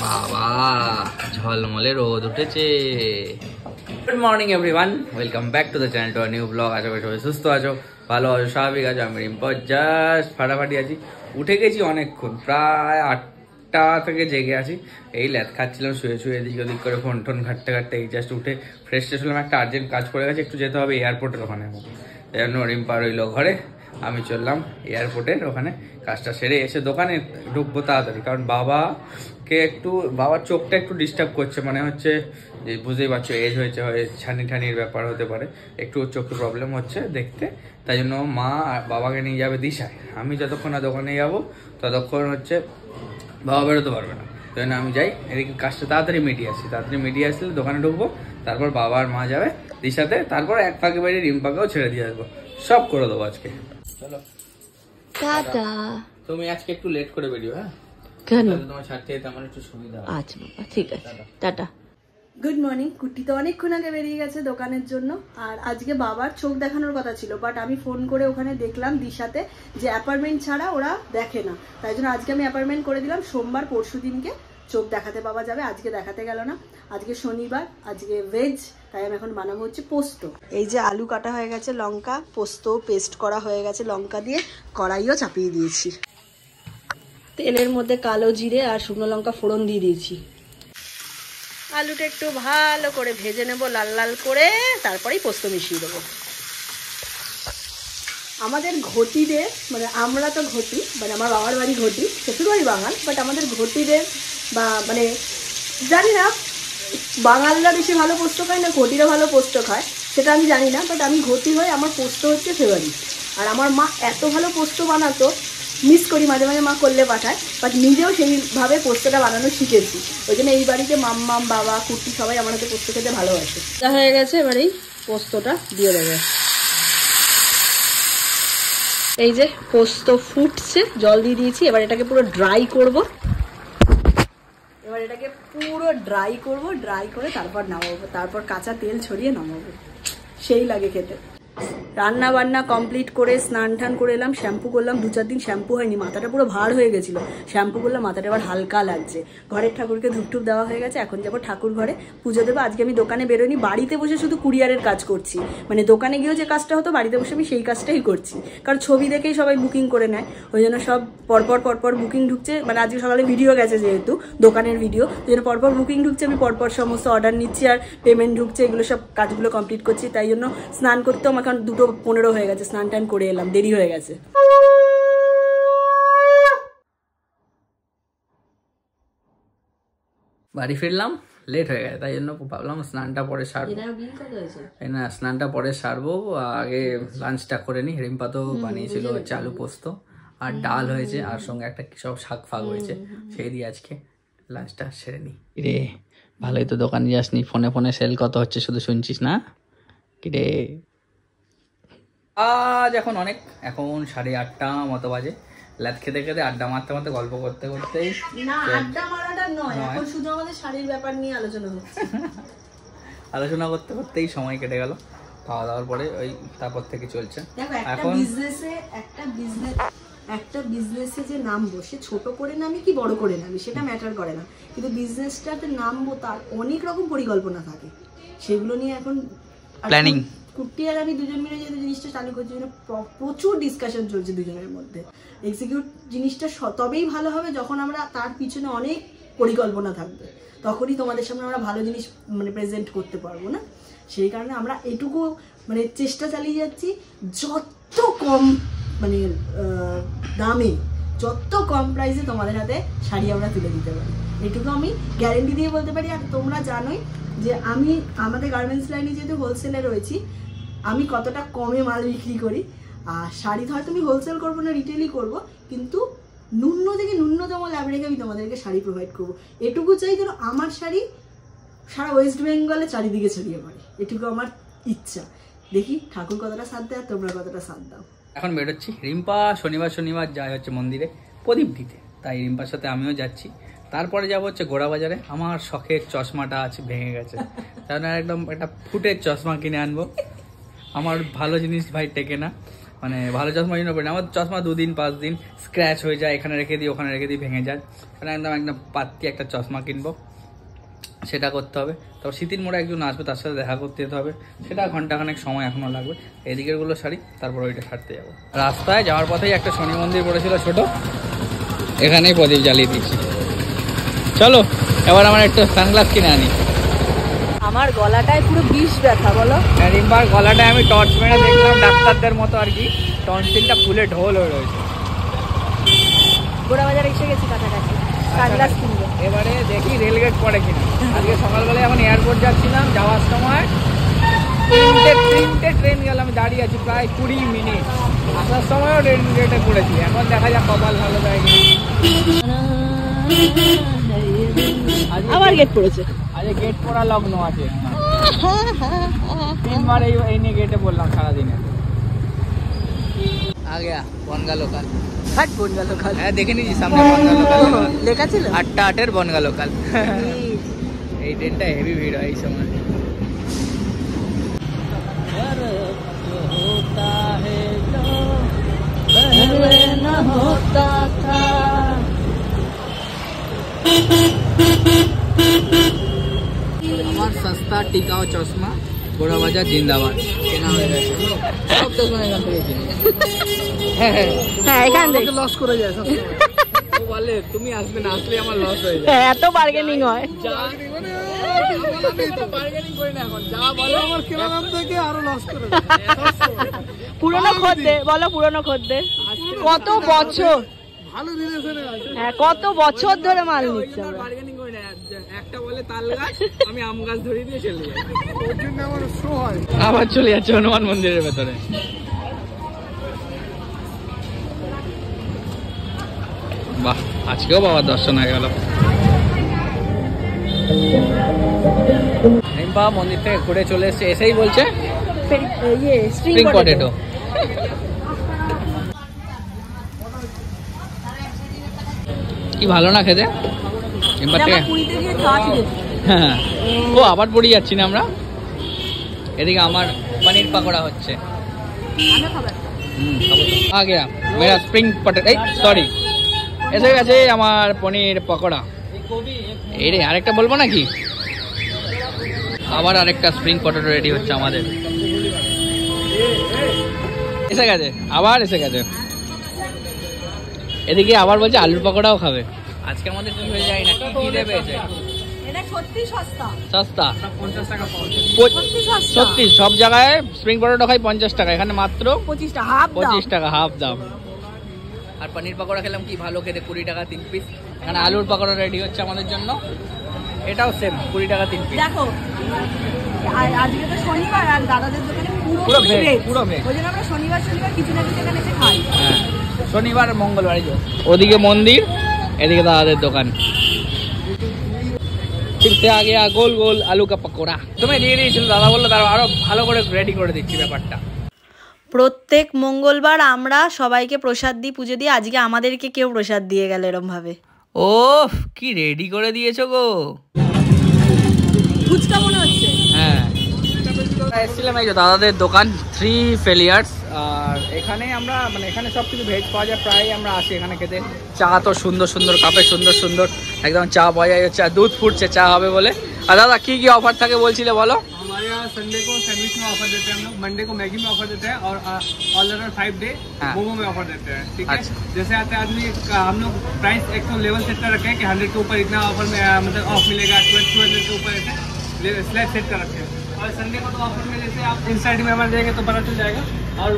বাবা ঝলমলে রোদ উঠেছে। Good morning everyone, welcome back to the channel to a new blog. আশা করি সবাই সুস্থ আছো, ভালো আছো, স্বাভাবিক আছো। আমি রিম্পা জাস্ট ফাটাফাটি আছি। উঠে গেছি অনেকক্ষণ, প্রায় 8টা থেকে জেগে আছি। এই ল্যাদ খাচ্ছিলাম শুয়ে শুয়ে, এদিক ওদিক করে ফোন টোন ঘাটতে ঘাটতে এই জাস্ট উঠে ফ্রেশ ট্রেশ হলাম। একটা আর্জেন্ট কাজ পড়ে গেছে, একটু যেতে হবে এয়ারপোর্টের ওখানে। এই জন্য রিম্পা রইলো ঘরে, আমি চললাম এয়ারপোর্টের ওখানে। কাজটা সেরে এসে দোকানে ঢুকবো তাড়াতাড়ি, কারণ বাবার চোখটা একটু ডিস্টার্ব করছে। মানে হচ্ছে যে বুঝতেই পারছো, এজ হয়েছে, ছানি ঠানির ব্যাপার হতে পারে, একটু চোখে প্রবলেম হচ্ছে দেখতে। তাই জন্য মা বাবাকে নিয়ে যাবে দিশায়। আমি যতক্ষণ না দোকানে যাবো ততক্ষণ হচ্ছে বাবা বেরোতে পারবে না। তাই জন্য আমি যাই, এদিকে কাজটা তাড়াতাড়ি মিটিয়ে আসি। তাড়াতাড়ি মিটিয়ে আসলে দোকানে ঢুকবো, তারপর বাবা আর মা যাবে দিশাতে, তারপর এক ফাঁকে বাইরে রিম্পাকেও ছেড়ে দিয়ে আসবো। সব করে দেবো আজকে। চলো টাটা। তুমি আজকে একটু লেট করে বেরিও। হ্যাঁ কেন? তোমার ছাড়তে যেতে আমার একটু সুবিধা। আচ্ছা বাবা, ঠিক আছে, টাটা। Good morning. কুট্টি তো অনেকক্ষণ আগে বেরিয়ে গেছে দোকানের জন্য, আর আজকে বাবার চোখ দেখানোর কথা ছিল, বাট আমি ফোন করে ওখানে দেখলাম দিশাতে যে অ্যাপয়েন্টমেন্ট ছাড়া ওরা দেখে না। তাই জন্য আজকে আমি অ্যাপয়েন্টমেন্ট করে দিলাম, সোমবার পরশু দিনকে চোখ দেখাতে বাবা যাবে। আজকে দেখাতে গেল না, আজকে শনিবার, আজকে ভেজ, তাই আমি এখন বানাবো হচ্ছে পোস্ত। এই যে আলু কাটা হয়ে গেছে, লঙ্কা পোস্ত পেস্ট করা হয়ে গেছে লঙ্কা দিয়ে, কড়াইও চাপিয়ে দিয়েছি। তেলের মধ্যে কালো জিরে আর শুকনো লঙ্কা ফোড়ন দিয়ে দিয়েছি। আলুটা একটু ভালো করে ভেজে নেব লাল লাল করে, তারপরেই পোস্ত মিশিয়ে দেবো। আমাদের ঘটিদের, মানে আমরা তো ঘটি, মানে আমার বাবার বাড়ি ঘটি, শ্বশুর বাড়ি বাঙাল, বাট আমাদের ঘটিদের বা মানে জানি না বাঙালরা বেশি ভালো পোস্ত খায় না ঘটিরা ভালো পোস্ত খায়, সেটা আমি জানি না, বাট আমি ঘটি হয়ে আমার পোস্ত হচ্ছে ফেভারিট। আর আমার মা এত ভালো পোস্ত বানাতো, মিস করি মাঝে মাঝে মা করলে পাঠায়, বাট নিজেও সেইভাবে পোস্তটা বানানো শিখেছি। ওই জন্য এই বাড়িতে মাম্মাম বাবা কুর্তি সবাই আমার হাতে পোস্ত খেতে ভালোবাসে। যা হয়ে গেছে, এবার এই পোস্তটা দিয়ে দেবে। এই যে পোস্ত ফুটছে, জল দিয়ে দিয়েছি, এবার এটাকে পুরো ড্রাই করব। ড্রাই করে তারপর নামাবো, তারপর কাঁচা তেল ছড়িয়ে নামাবো, সেই লাগে খেতে। রান্না বান্না কমপ্লিট করে স্নান টান করে এলাম, শ্যাম্পু করলাম। 2-4 দিন শ্যাম্পু হয়নি, মাথাটা পুরো ভার হয়ে গেছিলো, শ্যাম্পু করলাম, মাথাটা এবার হালকা লাগছে। ঘরের ঠাকুরকে ধূপটুপ দেওয়া হয়ে গেছে, এখন যাবো ঠাকুর ঘরে পুজো দেবো। আজকে আমি দোকানে বেরোয়নি, বাড়িতে বসে শুধু কুরিয়ারের কাজ করছি। মানে দোকানে গিয়েও যে কাজটা হতো, বাড়িতে বসে আমি সেই কাজটাই করছি, কারণ ছবি দেখেই সবাই বুকিং করে নেয়। ওই জন্য সব পরপর বুকিং ঢুকছে। মানে আজকে সকালে ভিডিও গেছে, যেহেতু দোকানের ভিডিও, ওই জন্য পরপর বুকিং ঢুকছে, আমি পরপর সমস্ত অর্ডার নিচ্ছি আর পেমেন্ট ঢুকছে, এগুলো সব কাজগুলো কমপ্লিট করছি। তাই জন্য স্নান করতেও আমার এখন 2:15 হয়ে গেছে, স্নান টান করে এলাম, দেরি হয়ে গেছে। বাড়ি ফিরলাম, লেট হয়ে গেছে, তাই জন্য ভাবলাম স্নানটা পরে সারবো। না, স্নানটা পরে সারবো, আগে লাঞ্চটা করে নি। রিম্পা তো বানিয়েছিল চালু পোস্ত আর ডাল হয়েছে, আর সঙ্গে একটা কি সব শাক ফাক হয়েছে, সেই দিয়ে আজকে লাঞ্চটা সেরে নি। রে ভালোই তো দোকানে যাসনি, ফোনে ফোনে সেল কত হচ্ছে শুধু শুনছিস না কি রে? আজ এখন 8:30 মতো বাজে। ল্যাদ খেতে খেতে আড্ডা মারতে মারতে গল্প করতে করতেই, না আড্ডা মারাটা নয়, এখন শুধু আমাদের শাড়ির ব্যাপার নিয়ে আলোচনা হচ্ছে। আলোচনা করতে করতেই সময় কেটে গেল। খাওয়া দাওয়ার পরে ওই তারপর থেকে চলছে। এখন একটা বিজনেসে যে নামবো, সে ছোট করে নামি কি বড় করে নামি সেটা ম্যাটার করে না, কিন্তু বিজনেসটাতে নামবো তার অনেক রকম পরিকল্পনা থাকে, সেগুলো নিয়ে এখন প্ল্যানিং। কুট্টি আর আমি দুজন মিলে যেহেতু জিনিসটা চালু করছি, প্রচুর ডিসকাশন চলছে দুজনের মধ্যে। এক্সিকিউট জিনিসটা তবেই ভালো হবে যখন আমরা তার পিছনে অনেক পরিকল্পনা থাকবে, তখনই তোমাদের সামনে আমরা ভালো জিনিস মানে প্রেজেন্ট করতে পারবো না। সেই কারণে আমরা এটুকু মানে চেষ্টা চালিয়ে যাচ্ছি, যত কম মানে দামে, যত কম প্রাইসে তোমাদের হাতে শাড়ি আমরা তুলে দিতে পারি, এটুকু আমি গ্যারেন্টি দিয়ে বলতে পারি। আর তোমরা জানোই যে আমি আমাদের গার্মেন্টস লাইনে যেহেতু হোলসেলে রয়েছি, আমি কতটা কমে মাল বিক্রি করি। আর শাড়ি হয়তো আমি হোলসেল করবো না, রিটেলই করবো, কিন্তু ন্যূনতম লাভ রেখে আমি তোমাদেরকে শাড়ি প্রোভাইড করবো। এটুকু চাই যেন আমার শাড়ি সারা ওয়েস্ট বেঙ্গলে চারিদিকে ছড়িয়ে পড়ে, এটুকু আমার ইচ্ছা। দেখি ঠাকুর কতটা সাথ দেয়, তোমরা কতটা সাথ দাও। এখন বেরোচ্ছি। রিম্পা শনিবার যায় হচ্ছে মন্দিরে প্রদীপ দিতে, তাই রিম্পার সাথে আমিও যাচ্ছি। তারপরে যাবো হচ্ছে গোড়া বাজারে, আমার শখের চশমাটা আছে ভেঙে গেছে, তার একদম একটা ফুটের চশমা কিনে আনবো। আমার ভালো জিনিস ভাই টেকে না, মানে ভালো চশমা জন্য পড়ি না। আমার চশমা 2 দিন 5 দিন স্ক্র্যাচ হয়ে যায়, এখানে রেখে দিই ওখানে রেখে দিই, ভেঙে যায়। মানে একদম পাত্তি একটা চশমা কিনবো, সেটা করতে হবে। তারপর শীতির মোড়ে একজন আসবে, তার সাথে দেখা করতে যেতে হবে, সেটা ঘন্টাখানেক সময় এখনও লাগবে। এদিকেরগুলো সারি, তারপর ওইটা সারতে যাবো। রাস্তায় যাওয়ার পথেই একটা শনি মন্দির পড়েছিল ছোট, এখানেই প্রদীপ জ্বালিয়ে দিচ্ছি। চলো এবার আমার একটু সানগ্লাস কিনে আনি। আমার গলাটায় পুরো বিষ ব্যথা বলো। রিম্বার গলাটায় আমি টর্চ মেরে দেখলাম ডাক্তারদের মতো আর কি, টনসিলটা ফুলে ঢোল হয়ে রয়েছে। গোড়া বাজার এসে গেছি কাছাকাছি, সানগ্লাস কিনবো। এবারে দেখি রেলগেট পড়ে কিনা। আজকে সকালবেলায় এখন এয়ারপোর্ট যাচ্ছিলাম, যাওয়ার সময় তিনটে ট্রেন গেল, আমি দাঁড়িয়ে আছি প্রায় 20 মিনিট। আসার সময়ও রেলগেটে পড়েছি, এখন দেখা যাক কপাল ভালো যায় কিনা। আবার গেট পড়েছে, আজকে গেট পড়া লগ্ন আছে। 3 বার এই নিয়ে গেটে বললাম সারাদিনে। আগে বনগা লোকাল, হাট বনগা লোকাল। হ্যাঁ দেখে নিয়েছি সামনে বনগা লোকাল লেখা ছিল 8টা 8-এর বনগা লোকাল। এই ট্রেনটা হেভি ভিড় হয় এই সময়। আমার সস্তা টিকাও চশমা গোড়া বাজার জিন্দাবাদ কেনা হয়ে গেছে। সব চশমা এখান থেকে কিনি। হ্যাঁ এখান থেকে লস করে যায় সব। বলে তুমি আসবে না, আসলে আমার লস হয়ে যায়। এত বার্গেনিং হয়, বার্গেনিং করি না এখন, যা বলো আমার কেনা দাম থেকে আরো লস করে দেয়। পুরনো খদ্দে বলো, পুরনো খদ্দে কত বছর ভালো রিলেশনে আছে। হ্যাঁ কত বছর ধরে মাল নিচ্ছে। বার্গেনিং করি না, একটা বলে তাল গাছ, আমি আম গাছ ধরিয়ে দিয়ে চলে যাই। ওর জন্য আমার শো হয়। আবার চলে যাচ্ছে হনুমান মন্দিরের ভেতরে। বাহ, আজকেও বাবার দর্শন হয়ে গেল। রিম্পা মন্দির থেকে ঘুরে চলে এসছে, এসেই বলছে স্প্রিং পটেটো। কি ভালো না খেতে। হ্যাঁ, ও আবার পড়ে যাচ্ছি না আমরা। এদিকে আমার পনির পাকোড়া হচ্ছে। আগে মেরা স্প্রিং পটেটো, এই সরি, এসে গেছে আমার পনির পকোড়া। এই রে আরেকটা বলবো নাকি? আবার আরেকটা স্প্রিং পটেটো রেডি হচ্ছে আমাদের। এসে গেছে, আবার এসে গেছে। এদিকে আবার বলছে আলুর পকোড়াও খাবে। আজকে আমাদের কি হয়ে যায় না, কি দেবে? সস্তা 50 টাকা সত্যি, সব জায়গায় স্প্রিং পটেটো খাই 50 টাকা, এখানে মাত্র 25 টাকা, হাফ দাম। আর পনির পকোড়া খেলাম কি ভালো খেতে, 20 টাকা 3 পিস। এখানে আলুর পকোড়া রেডি হচ্ছে আমাদের জন্য, এটাও সেম 20 টাকা 3 পিস। দেখো আজকে তো শনিবার আর দাদাদের দোকানে পুরো ভেজ, পুরো ভেজ। ওই জন্য আমরা শনিবার কিছু না কিছু এখানে এসে খাই। হ্যাঁ, শনিবার আর মঙ্গলবারই যাও। ওদিকে মন্দির, এদিকে দাদাদের দোকান। ফিরতে আগে গোল গোল আলু কা পকোড়া তুমি দিয়ে দিয়েছিল, দাদা বললো তারা আরো ভালো করে রেডি করে দিচ্ছি ব্যাপারটা। প্রত্যেক মঙ্গলবার আমরা সবাইকে প্রসাদ দিই, পুজো দিই। আজকে আমাদেরকে কেউ প্রসাদ দিয়ে গেল এরম ভাবে। ও কি রেডি করে দিয়েছো গো, ফুচকা মনে হচ্ছে। হ্যাঁ, এসেছিলাম এই যে দাদাদের দোকান 3 ফেলিয়ার্স। আর এখানে আমরা মানে এখানে সব কিছু ভেজ পাওয়া যায়, প্রায় আমরা আসি এখানে খেতে। চা তো সুন্দর সুন্দর কাপে, সুন্দর সুন্দর একদম চা পাওয়া যায়। চা দুধ ফুটছে চা হবে বলে। আর দাদা কি কি অফার থাকে বলছিলে বলো? हमारे यहाँ संडे को सैंडविच में ऑफर देते हैं हम लोग, मंडे को मैगी में ऑफर देते हैं और ऑल ओवर 5 डे मोमो में ऑफर देते हैं। ठीक है, जैसे आते आदमी हम लोग प्राइस एक तो लेवल सेट कर रखे हैं कि 100 के ऊपर इतना ऑफर में मतलब ऑफ मिलेगा, 200 के ऊपर ऐसे स्लैब सेट कर रखे हैं। और संडे को तो ऑफर में जैसे आप इंस्टाइट में हमारे जाएंगे तो पता चल जाएगा। और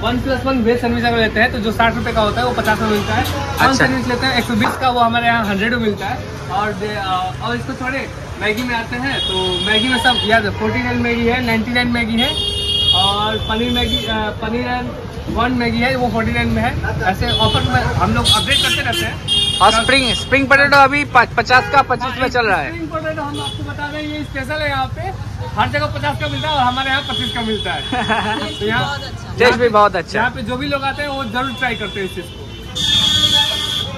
1+1 वेज सैंडविच अगर लेते हैं तो जो 60 रुपये का होता है वो 50 में मिलता है। वन सैंडविच लेते हैं 120 का, वो हमारे यहाँ 100 में मिलता है। और इसको छोड़े मैगी में आते हैं तो मैगी में सब याद है, 49 मैगी है, 99 मैगी है, और पनीर 1 मैगी है, वो 49 में है। ऐसे ऑफर में हम लोग अपडेट करते रहते हैं। और स्प्रिंग पोटैटो अभी 50 का 25 में चल रहा है। स्प्रिंग पोटैटो हम आपको बता दें ये स्पेशल है, यहाँ पे हर जगह 50 का मिलता है और हमारे यहाँ 25 का मिलता है। तो यहाँ टेस्ट भी बहुत अच्छा। यहाँ पे जो भी लोग आते हैं वो जरूर ट्राई करते हैं इस चीज को।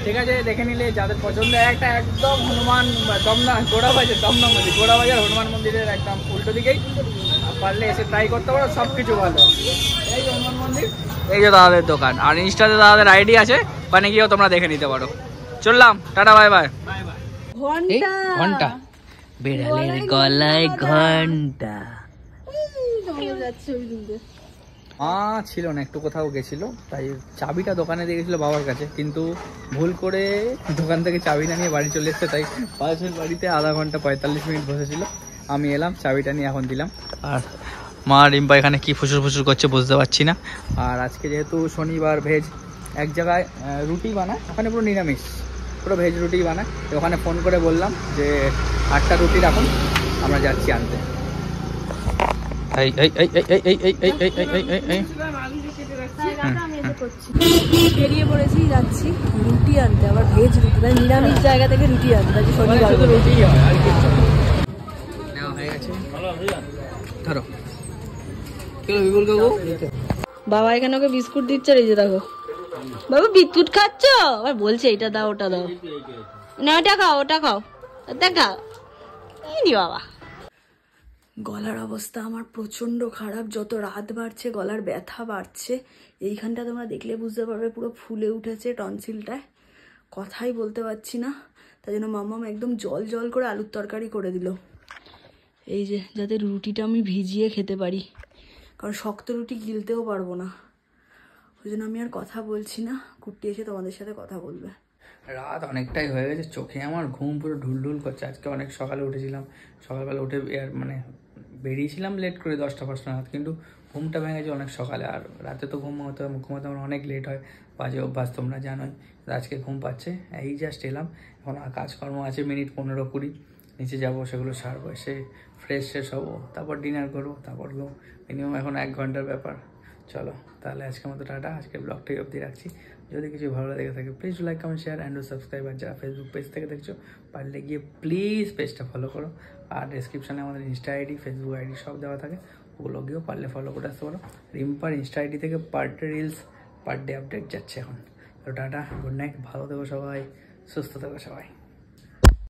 ঠিক আছে, দেখে নিলে যাদের পছন্দ। একটা একদম হনুমান দমনা গোড়া বাজার হনুমান মন্দিরের একদম উল্টো দিকেই, পারলে এসে ট্রাই করতে পারো, সব কিছু ভালো। এই হনুমান মন্দির এই যে দাদাদের দোকান, আর ইনস্টাতে দাদাদের আইডি আছে, ওখানে গিয়েও তোমরা দেখে নিতে পারো। চললাম, টাটা বাই বাই। ঘন্টা বেড়ালের গলায় ঘন্টা। মা ছিল না, একটু কোথাও গেছিল, তাই চাবিটা দোকানে দিয়ে গেছিল বাবার কাছে, কিন্তু ভুল করে দোকান থেকে চাবি না নিয়ে বাড়ি চলে এসছে। তাই পাশের বাড়িতে আধা ঘন্টা 45 মিনিট বসেছিল, আমি এলাম, চাবিটা নিয়ে এখন দিলাম। আর মা রিম্পা এখানে কি ফুসুর ফুসুর করছে বুঝতে পারছি না। আর আজকে যেহেতু শনিবার, ভেজ এক জায়গায় রুটি বানায়, ওখানে পুরো নিরামিষ, পুরো ভেজ রুটি বানায়। তো ওখানে ফোন করে বললাম যে 8টা রুটি রাখুন, আমরা যাচ্ছি আনতে। বেরিয়ে পড়েছি, যাচ্ছি রুটি আনতে, আবার ভেজ রুটি, মানে নিরামিষ জায়গা থেকে রুটি আনতে। বাবা এখানে ওকে বিস্কুট দিচ্ছে, এই যে দেখো বাবা বিস্কুট খাচ্ছ, আবার বলছে এটা দাও ওটা দাও, না ওটা খাও ওটা খাও ওটা খাও। এই বাবা, গলার অবস্থা আমার প্রচণ্ড খারাপ, যত রাত বাড়ছে গলার ব্যথা বাড়ছে। এইখানটা তোমরা দেখলে বুঝতে পারবে পুরো ফুলে উঠেছে টনসিলটায়, কথাই বলতে পারছি না। তাই জন্য মাম্মাম একদম জল জল করে আলুর তরকারি করে দিল, এই যে যাতে রুটিটা আমি ভিজিয়ে খেতে পারি, কারণ শক্ত রুটি গিলতেও পারবো না। ওই জন্য আমি আর কথা বলছি না, কুট্টি এসে তোমাদের সাথে কথা বলবে। রাত অনেকটাই হয়ে গেছে, চোখে আমার ঘুম পুরো ঢুলঢুল করছে। আজকে অনেক সকালে উঠেছিলাম, সকালবেলা উঠে মানে বেরিয়েছিলাম লেট করে 10টা-5টা নাগাদ, কিন্তু ঘুমটা ভেঙেছে অনেক সকালে। আর রাতে তো ঘুমাতে আমার অনেক লেট হয়, বাজে অভ্যাস তোমরা জানোই। আজকে ঘুম পাচ্ছে, এই জাস্ট এলাম, এখন কাজকর্ম আছে মিনিট 15-20, নিচে যাবো, সেগুলো সারবো, এসে ফ্রেশ শেষ হবো, তারপর ডিনার করবো, তারপর মিনিমাম এখন 1 ঘন্টার ব্যাপার। চলো তাহলে আজকের মতো টাটা, আজকে ব্লগটাই অবধি রাখছি। যদি কিছু ভালো লেগে থাকে please like comment share and subscribe. আর যারা ফেসবুক পেজ থেকে দেখছো পারলে গিয়ে প্লিজ পেজটা ফলো করো, আর ডেসক্রিপশানে আমাদের ইনস্টা আইডি, ফেসবুক আইডি সব দেওয়া থাকে, ওগুলো গিয়েও পারলে ফলো করে আসতে পারো। রিম্পার ইনস্টা আইডি থেকে per day reels, per day update যাচ্ছে এখন। তো টাটা, গুড নাইট, ভালো থেকো সবাই, সুস্থ থেকো সবাই।